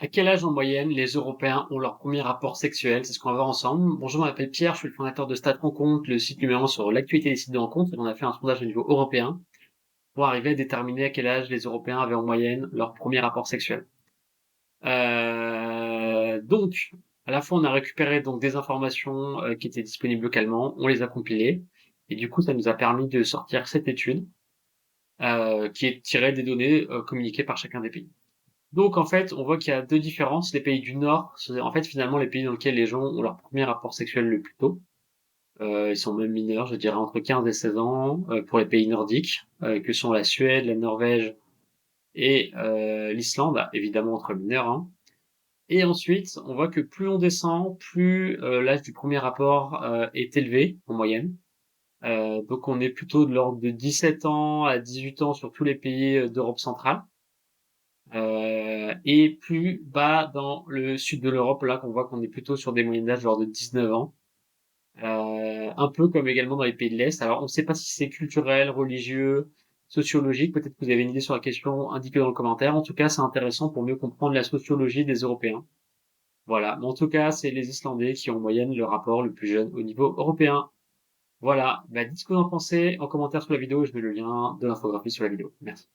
À quel âge en moyenne les Européens ont leur premier rapport sexuel? C'est ce qu'on va voir ensemble. Bonjour, je m'appelle Pierre, je suis le fondateur de Stade Rencontre, le site numéro 1 sur l'actualité des sites de rencontres, et on a fait un sondage au niveau européen pour arriver à déterminer à quel âge les Européens avaient en moyenne leur premier rapport sexuel. Donc, à la fois on a récupéré donc des informations qui étaient disponibles localement, on les a compilées, et du coup ça nous a permis de sortir cette étude qui est tirée des données communiquées par chacun des pays. Donc en fait, on voit qu'il y a deux différences. Les pays du Nord, c'est en fait finalement les pays dans lesquels les gens ont leur premier rapport sexuel le plus tôt. Ils sont même mineurs, je dirais entre 15 et 16 ans pour les pays nordiques, que sont la Suède, la Norvège et l'Islande, évidemment entre mineurs. Hein. Et ensuite, on voit que plus on descend, plus l'âge du premier rapport est élevé en moyenne. Donc on est plutôt de l'ordre de 17 ans à 18 ans sur tous les pays d'Europe centrale. Et plus bas dans le sud de l'Europe, là qu'on voit qu'on est plutôt sur des moyennes d'âge genre de 19 ans, un peu comme également dans les pays de l'Est. Alors on ne sait pas si c'est culturel, religieux, sociologique, peut-être que vous avez une idée sur la question, indiquez dans le commentaire. En tout cas, c'est intéressant pour mieux comprendre la sociologie des Européens. Voilà, mais en tout cas, c'est les Islandais qui ont en moyenne le rapport le plus jeune au niveau européen. Voilà, bah, dites ce que vous en pensez en commentaire sous la vidéo, je mets le lien de l'infographie sous la vidéo. Merci.